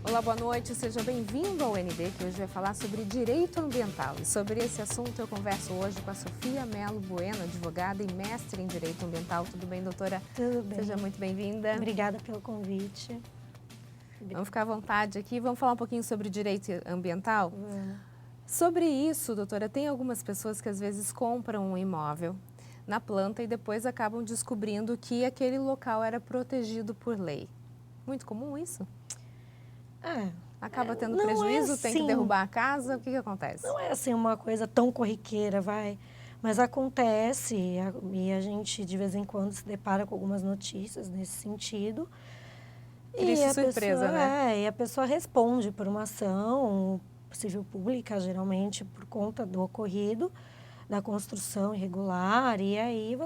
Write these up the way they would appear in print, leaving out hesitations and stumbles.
Olá, boa noite, seja bem-vindo ao ND, que hoje vai falar sobre direito ambiental. E sobre esse assunto eu converso hoje com a Sofia Melo Bueno, advogada e mestre em direito ambiental. Tudo bem, doutora? Tudo bem. Seja muito bem-vinda. Obrigada pelo convite. Vamos ficar à vontade aqui, vamos falar um pouquinho sobre direito ambiental? Vamos. Sobre isso, doutora, tem algumas pessoas que às vezes compram um imóvel na planta e depois acabam descobrindo que aquele local era protegido por lei. Muito comum isso? Acaba tendo prejuízo, tem que derrubar a casa, o que acontece? Não é assim uma coisa tão corriqueira, mas acontece e a gente de vez em quando se depara com algumas notícias nesse sentido. Triste surpresa, né? E a pessoa responde por uma ação civil pública, geralmente por conta do ocorrido, da construção irregular, e aí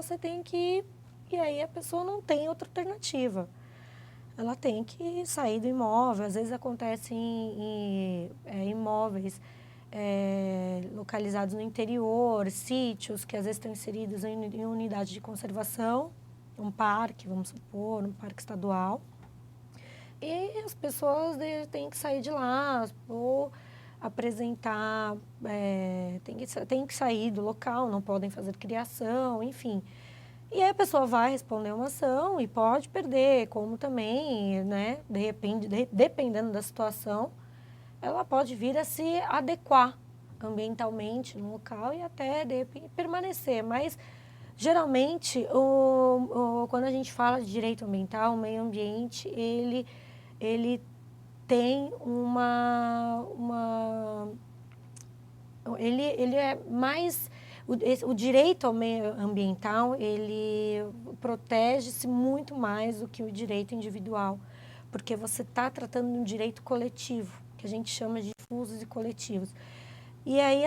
e aí a pessoa não tem outra alternativa. Ela tem que sair do imóvel. Às vezes acontece em imóveis localizados no interior, sítios que às vezes estão inseridos em unidade de conservação, um parque, vamos supor, um parque estadual. E as pessoas têm que sair de lá ou apresentar, tem que sair do local, não podem fazer criação, enfim. E aí a pessoa vai responder uma ação e pode perder, como também, né, dependendo da situação, ela pode vir a se adequar ambientalmente no local e até, de repente, permanecer. Mas, geralmente, quando a gente fala de direito ambiental, o meio ambiente, ele tem ele é mais... O direito ao meio ambiental, ele protege-se muito mais do que o direito individual, porque você está tratando de um direito coletivo, que a gente chama de difusos e coletivos. E aí,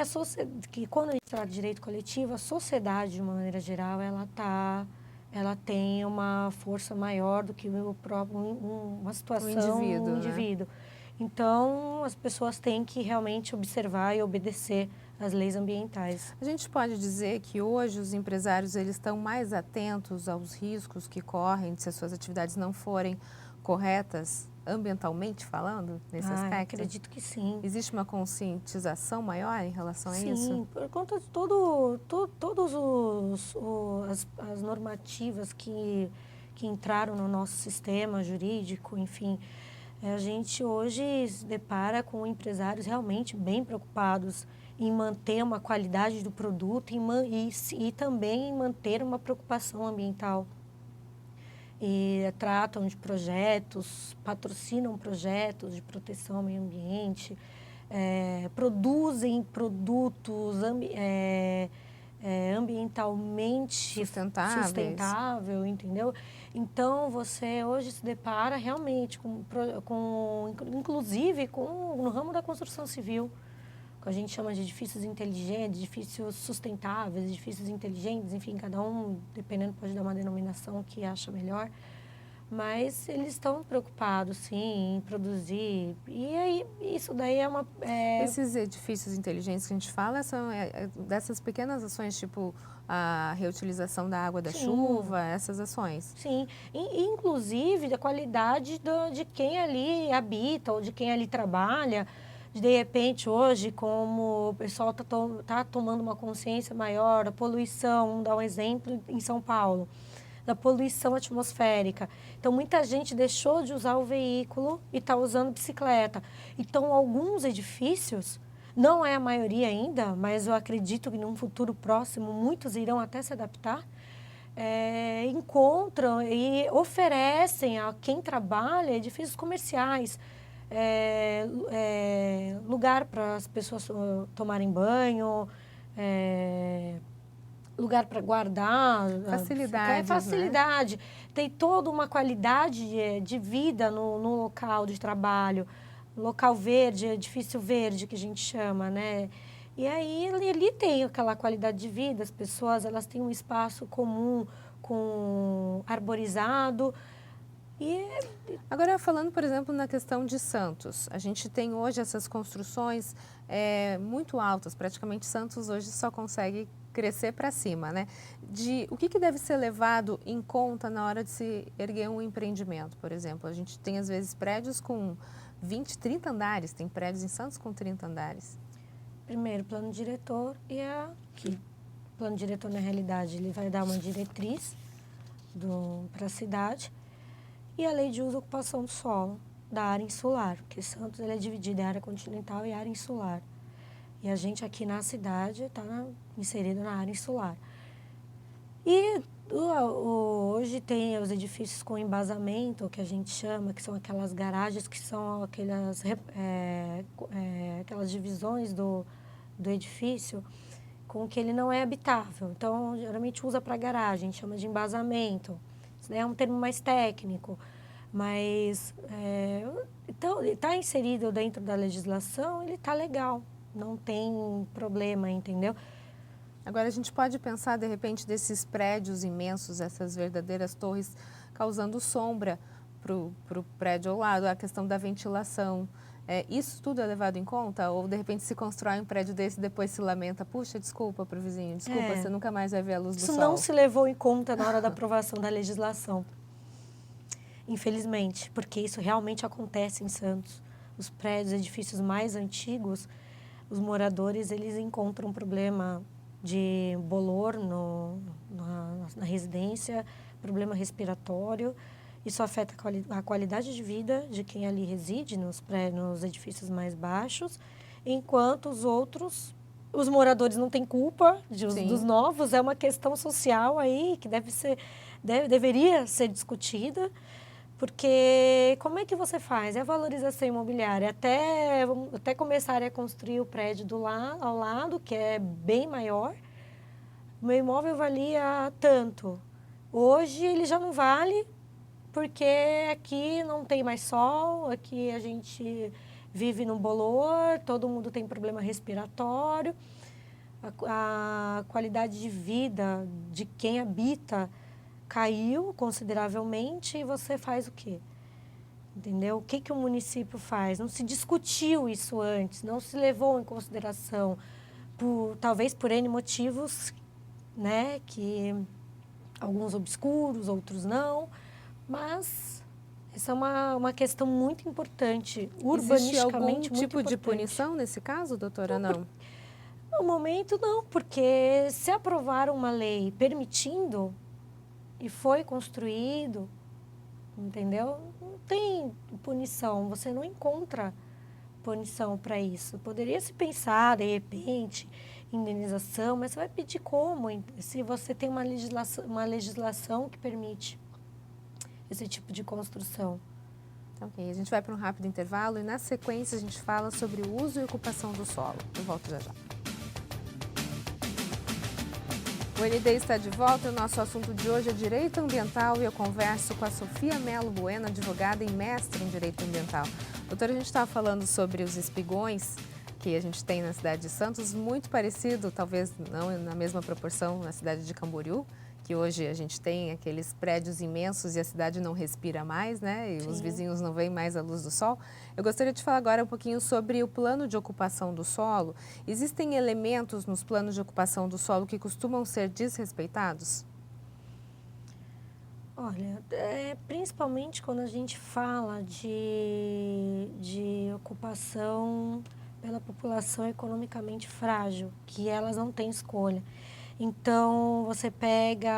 que quando a gente trata de direito coletivo, a sociedade, de uma maneira geral, ela tem uma força maior do que o próprio, uma situação, um indivíduo. Né? Então, as pessoas têm que realmente observar e obedecer as leis ambientais. A gente pode dizer que hoje os empresários eles estão mais atentos aos riscos que correm se as suas atividades não forem corretas, ambientalmente falando, nesse aspecto? Acredito que sim. Existe uma conscientização maior em relação a isso? Sim, por conta de todas as normativas que entraram no nosso sistema jurídico, enfim. A gente hoje se depara com empresários realmente bem preocupados em manter uma qualidade do produto e também em manter uma preocupação ambiental. E tratam de projetos, patrocinam projetos de proteção ao meio ambiente, produzem produtos ambientalmente sustentável, entendeu? Então, você hoje se depara realmente inclusive no ramo da construção civil, que a gente chama de edifícios inteligentes, edifícios sustentáveis, edifícios inteligentes, enfim, cada um, dependendo, pode dar uma denominação que acha melhor. Mas eles estão preocupados, sim, em produzir. E aí, isso daí é uma... Esses edifícios inteligentes que a gente fala são dessas pequenas ações, tipo a reutilização da água da chuva, essas ações. Sim, inclusive da qualidade de quem ali habita ou de quem ali trabalha. De repente, hoje, como o pessoal tá tomando uma consciência maior da poluição, vamos dar um exemplo em São Paulo, da poluição atmosférica. Então, muita gente deixou de usar o veículo e está usando bicicleta. Então, alguns edifícios, não é a maioria ainda, mas eu acredito que num futuro próximo, muitos irão até se adaptar, encontram e oferecem a quem trabalha edifícios comerciais, lugar para as pessoas tomarem banho, lugar para guardar. Facilidade. Né? Tem toda uma qualidade de vida no local de trabalho. Local verde, edifício verde, que a gente chama, né? E aí, ali tem aquela qualidade de vida. As pessoas, elas têm um espaço comum, arborizado. Agora, falando, por exemplo, na questão de Santos, a gente tem hoje essas construções muito altas, praticamente Santos hoje só consegue crescer para cima, né? O que deve ser levado em conta na hora de se erguer um empreendimento, por exemplo? A gente tem, às vezes, prédios com 20, 30 andares, tem prédios em Santos com 30 andares. Primeiro, plano diretor e aqui. O plano diretor, na realidade, ele vai dar uma diretriz para a cidade e a lei de uso e ocupação do solo da área insular, porque Santos ele é dividido em área continental e área insular. E a gente aqui na cidade está inserido na área insular. E hoje tem os edifícios com embasamento, que a gente chama, que são aquelas garagens, que são aquelas divisões do edifício com que ele não é habitável. Então, geralmente usa para garagem, chama de embasamento. Isso daí é um termo mais técnico, mas então, está inserido dentro da legislação, ele está legal, não tem problema, entendeu? Agora, a gente pode pensar, de repente, desses prédios imensos, essas verdadeiras torres, causando sombra para o prédio ao lado, a questão da ventilação. Isso tudo é levado em conta? Ou, de repente, se constrói um prédio desse e depois se lamenta, puxa, desculpa para o vizinho, desculpa, você nunca mais vai ver a luz do sol. Isso não se levou em conta na hora da aprovação da legislação, infelizmente, porque isso realmente acontece em Santos. Os prédios, edifícios mais antigos, os moradores, eles encontram problema de bolor na residência, problema respiratório. Isso afeta a qualidade de vida de quem ali reside nos edifícios mais baixos, enquanto os moradores não têm culpa dos novos. É uma questão social aí que deveria ser discutida, porque como é que você faz? É a valorização imobiliária. Até começarem a construir o prédio ao lado, que é bem maior, o meu imóvel valia tanto. Hoje ele já não vale, porque aqui não tem mais sol, aqui a gente vive num bolor, todo mundo tem problema respiratório, a qualidade de vida de quem habita caiu consideravelmente e você faz o quê? Entendeu? O que o município faz? Não se discutiu isso antes, não se levou em consideração, talvez por N motivos, né, que alguns obscuros, outros não, mas essa é uma questão muito importante, urbanisticamente Existe algum muito tipo de importante. punição nesse caso, doutora? Não? No momento, não, porque se aprovar uma lei permitindo e foi construído, entendeu? Não tem punição, você não encontra punição para isso. Poderia se pensar, de repente, indenização, mas você vai pedir como? Se você tem uma legislação que permite esse tipo de construção. Ok, a gente vai para um rápido intervalo e na sequência a gente fala sobre o uso e ocupação do solo. Eu volto já já. O ND está de volta e o nosso assunto de hoje é Direito Ambiental e eu converso com a Sofia Melo Bueno, advogada e mestre em Direito Ambiental. Doutora, a gente estava falando sobre os espigões que a gente tem na cidade de Santos, muito parecido, talvez não na mesma proporção, na cidade de Camboriú, que hoje a gente tem aqueles prédios imensos e a cidade não respira mais, né? E Sim. Os vizinhos não veem mais a luz do sol. Eu gostaria de falar agora um pouquinho sobre o plano de ocupação do solo. Existem elementos nos planos de ocupação do solo que costumam ser desrespeitados? Olha, principalmente quando a gente fala de ocupação pela população economicamente frágil, que elas não têm escolha. Então, você pega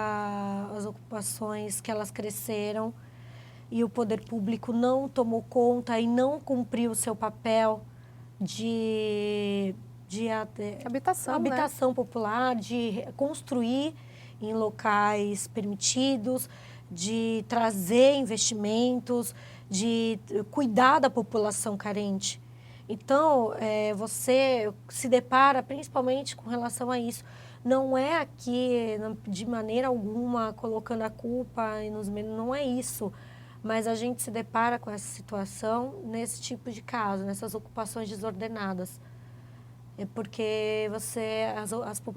as ocupações que elas cresceram e o poder público não tomou conta e não cumpriu o seu papel de habitação popular, de construir em locais permitidos, de trazer investimentos, de cuidar da população carente. Então, você se depara principalmente com relação a isso. Não é aqui, de maneira alguma, colocando a culpa nos meninos, não é isso. Mas a gente se depara com essa situação nesse tipo de caso, nessas ocupações desordenadas. É porque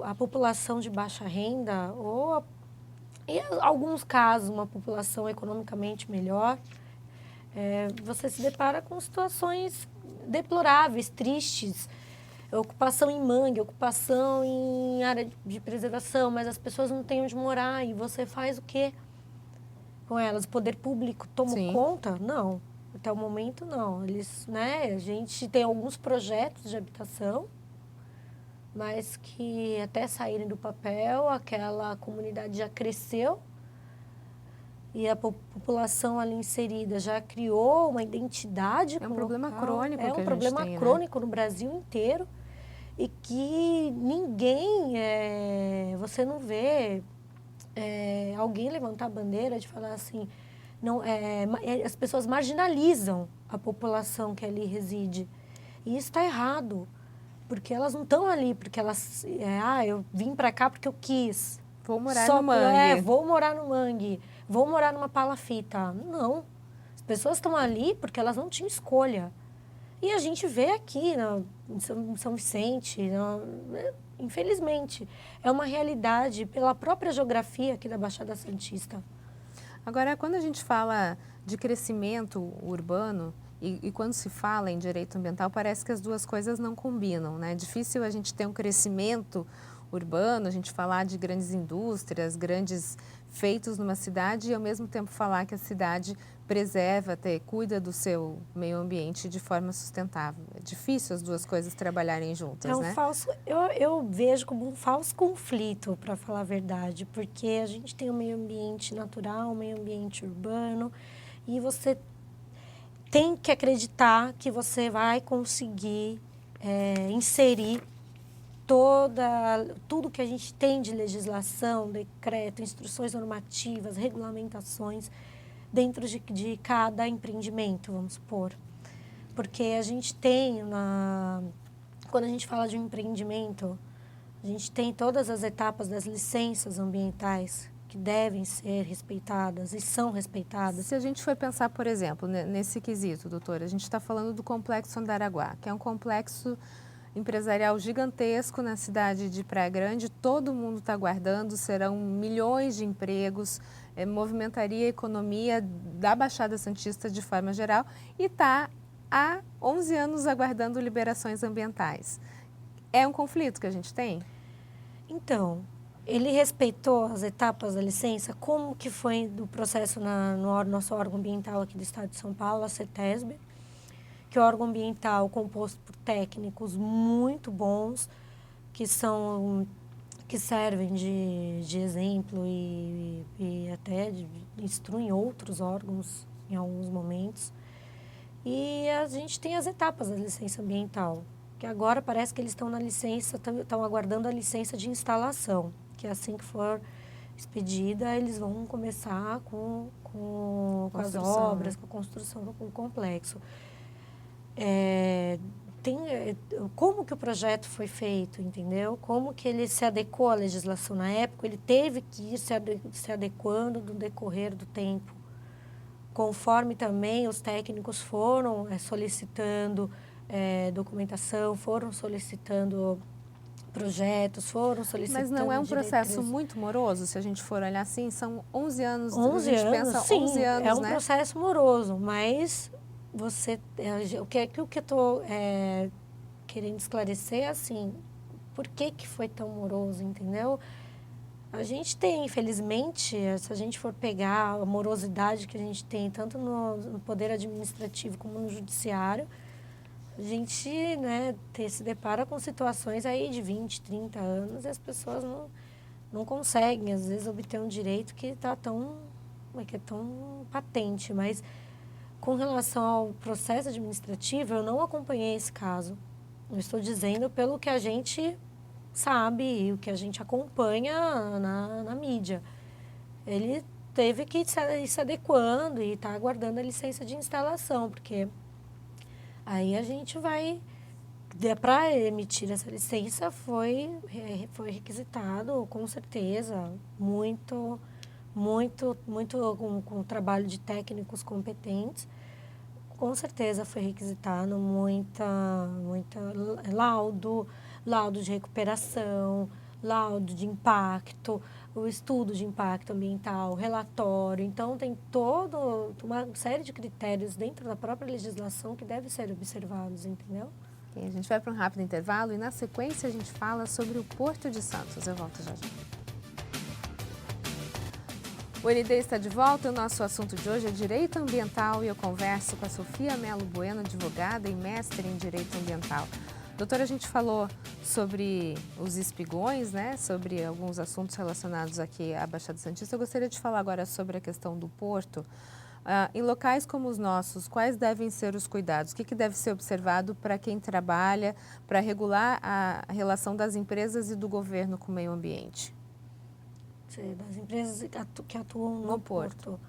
a população de baixa renda, em alguns casos, uma população economicamente melhor, você se depara com situações deploráveis, tristes, ocupação em mangue, ocupação em área de preservação, mas as pessoas não têm onde morar e você faz o quê com elas? O poder público toma conta? Não. Até o momento, não. Eles, né, a gente tem alguns projetos de habitação, mas que até saírem do papel, aquela comunidade já cresceu e a população ali inserida já criou uma identidade com o problema local. crônico que a gente tem, É um problema crônico no Brasil inteiro e que ninguém, você não vê alguém levantar a bandeira de falar assim, não, as pessoas marginalizam a população que ali reside. E isso está errado, porque elas não estão ali, porque elas... eu vim para cá porque eu quis. Vou morar no mangue. Vou morar no mangue, vou morar numa palafita. Não. As pessoas estão ali porque elas não tinham escolha. E a gente vê aqui em São Vicente, infelizmente, é uma realidade pela própria geografia aqui da Baixada Santista. Agora, quando a gente fala de crescimento urbano e quando se fala em direito ambiental, parece que as duas coisas não combinam, né? É difícil a gente ter um crescimento urbano, a gente falar de grandes indústrias, grandes feitos numa cidade e ao mesmo tempo falar que a cidade preserva, cuida do seu meio ambiente de forma sustentável. É difícil as duas coisas trabalharem juntas, né? Eu vejo como um falso conflito, para falar a verdade, porque a gente tem um meio ambiente natural, um meio ambiente urbano, e você tem que acreditar que você vai conseguir inserir tudo que a gente tem de legislação, decreto, instruções normativas, regulamentações, dentro de cada empreendimento, vamos supor. Porque a gente tem, quando a gente fala de um empreendimento, a gente tem todas as etapas das licenças ambientais que devem ser respeitadas e são respeitadas. Se a gente for pensar, por exemplo, nesse quesito, doutora, a gente está falando do Complexo Andaraguá, que é um complexo empresarial gigantesco na cidade de Praia Grande, todo mundo está aguardando, serão milhões de empregos, movimentaria a economia da Baixada Santista de forma geral e está há 11 anos aguardando liberações ambientais. É um conflito que a gente tem? Então, ele respeitou as etapas da licença, como que foi do processo no nosso órgão ambiental aqui do estado de São Paulo, a CETESB, que é um órgão ambiental composto por técnicos muito bons, que servem de exemplo e até instruem outros órgãos em alguns momentos. E a gente tem as etapas da licença ambiental, que agora parece que eles estão na licença, estão aguardando a licença de instalação, que assim que for expedida, eles vão começar com as obras, com a construção do complexo. Como que o projeto foi feito, entendeu? Como que ele se adequou à legislação na época, ele teve que ir se adequando no decorrer do tempo, conforme também os técnicos foram solicitando documentação, foram solicitando projetos, foram solicitando Mas não é um processo muito moroso, se a gente for olhar assim, são 11 anos, a gente pensa sim, 11 anos, é um né? processo moroso, mas o que eu estou querendo esclarecer é assim, por que foi tão moroso, entendeu? A gente tem, infelizmente, se a gente for pegar a morosidade que a gente tem, tanto no poder administrativo como no judiciário, a gente se depara com situações aí de 20, 30 anos e as pessoas não conseguem, às vezes, obter um direito que é tão patente, mas com relação ao processo administrativo, eu não acompanhei esse caso. Eu estou dizendo pelo que a gente sabe e o que a gente acompanha na mídia. Ele teve que ir se adequando e está aguardando a licença de instalação, porque aí a gente vai... Para emitir essa licença foi requisitado, com certeza, muito com trabalho de técnicos competentes. Com certeza foi requisitado muita laudo de recuperação, laudo de impacto, o estudo de impacto ambiental, relatório. Então, tem toda uma série de critérios dentro da própria legislação que devem ser observados, entendeu? A gente vai para um rápido intervalo e, na sequência, a gente fala sobre o Porto de Santos. Eu volto já já. O ND está de volta. O nosso assunto de hoje é Direito Ambiental e eu converso com a Sofia Mello Bueno, advogada e mestre em Direito Ambiental. Doutora, a gente falou sobre os espigões, né? Sobre alguns assuntos relacionados aqui à Baixada Santista. Eu gostaria de falar agora sobre a questão do porto. Em locais como os nossos, quais devem ser os cuidados? O que deve ser observado para quem trabalha, para regular a relação das empresas e do governo com o meio ambiente? Das empresas que atuam No no porto. porto.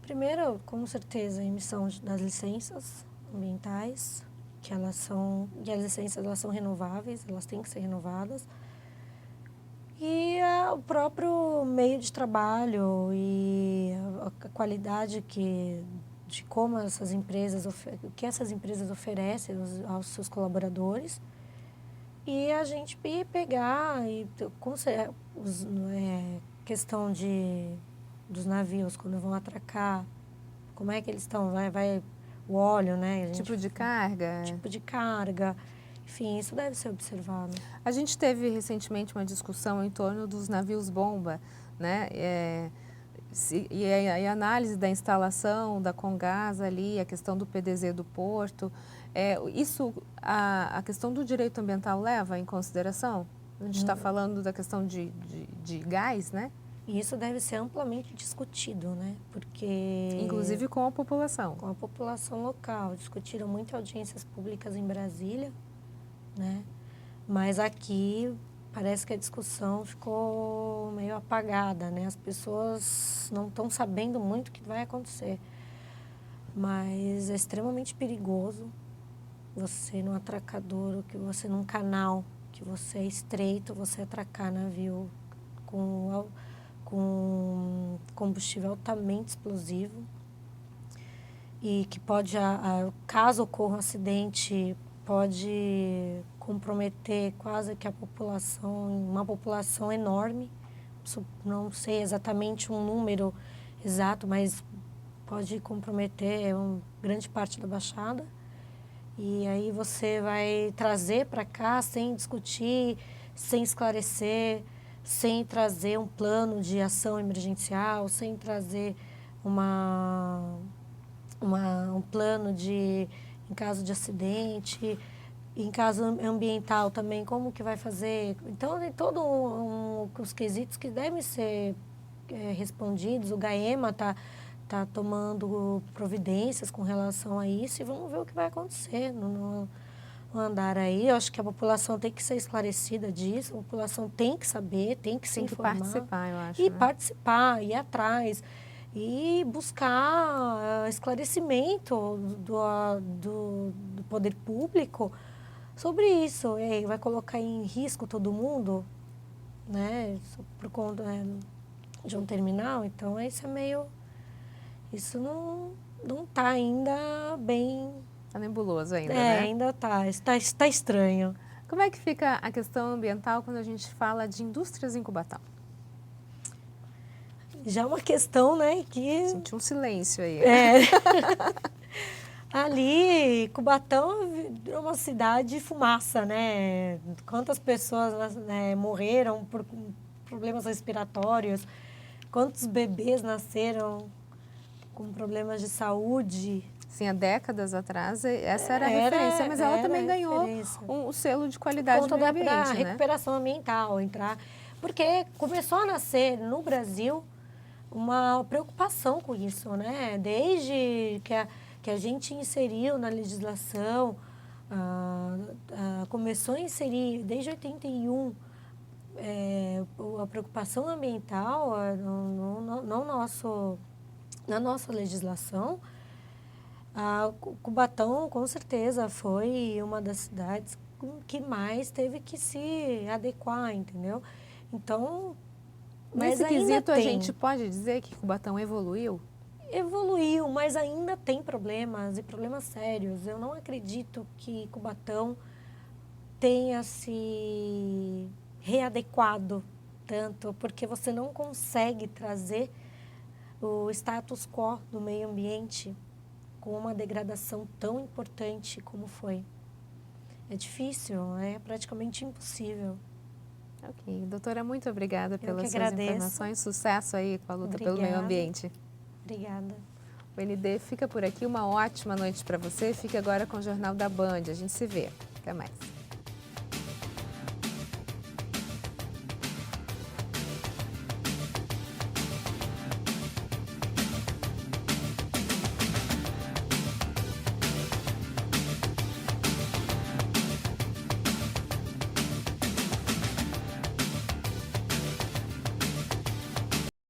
Primeiro, com certeza, a emissão das licenças ambientais, e as licenças elas são renováveis, elas têm que ser renovadas. E o próprio meio de trabalho e a qualidade de como essas empresas, o que essas empresas oferecem aos seus colaboradores. E a gente pegar questão dos navios, quando vão atracar, como é que eles estão, vai o óleo, né? Tipo de carga? Tipo de carga. Enfim, isso deve ser observado. A gente teve recentemente uma discussão em torno dos navios-bomba, né? E a análise da instalação da Comgás ali, a questão do PDZ do Porto, a questão do direito ambiental leva em consideração? A gente está falando da questão de gás, né? E isso deve ser amplamente discutido, né? Porque... Inclusive com a população. Com a população local. Discutiram muito audiências públicas em Brasília, né? Mas aqui parece que a discussão ficou meio apagada, né? As pessoas não estão sabendo muito o que vai acontecer. Mas é extremamente perigoso você num atracador, que você num canal, que você é estreito, você atracar navio com combustível altamente explosivo e que pode, caso ocorra um acidente, pode comprometer quase que uma população enorme. Não sei exatamente um número exato, mas pode comprometer grande parte da Baixada. E aí você vai trazer para cá sem discutir, sem esclarecer, sem trazer um plano de ação emergencial, sem trazer um plano em caso de acidente, em caso ambiental também, como que vai fazer. Então, tem todos os quesitos que devem ser respondidos. O GAEMA está tomando providências com relação a isso e vamos ver o que vai acontecer no andar aí. Eu acho que a população tem que ser esclarecida disso, a população tem que saber, tem que se informar. Tem que participar, eu acho. E né? participar, ir atrás e buscar esclarecimento do poder público sobre isso. E aí, vai colocar em risco todo mundo, né? Por conta de um terminal. Então, isso não está ainda bem... Está nebuloso ainda, né? Ainda está estranho. Como é que fica a questão ambiental quando a gente fala de indústrias em Cubatão? Já é uma questão, né, que... Senti um silêncio aí. Ali, Cubatão é uma cidade de fumaça, né? Quantas pessoas morreram por problemas respiratórios, quantos bebês nasceram com problemas de saúde. Sim, há décadas atrás, essa era a referência, mas ela também ganhou o selo de qualidade do meio ambiente, da recuperação ambiental, porque começou a nascer no Brasil uma preocupação com isso, né? Desde que a gente inseriu na legislação, começou a inserir desde 81 a preocupação ambiental na nossa legislação. Cubatão, com certeza, foi uma das cidades que mais teve que se adequar, entendeu? Então, mas nesse quesito, a gente pode dizer que Cubatão evoluiu? Evoluiu, mas ainda tem problemas, e problemas sérios. Eu não acredito que Cubatão tenha se readequado tanto, porque você não consegue trazer o status quo do meio ambiente com uma degradação tão importante como foi. É difícil, é praticamente impossível. Ok, doutora, muito obrigada pelas suas agradeço. informações. Sucesso aí com a luta pelo meio Obrigada. ambiente. Obrigada. O ND fica por aqui. Uma ótima noite para você. Fique agora com o Jornal da Band. A gente se vê. Até mais.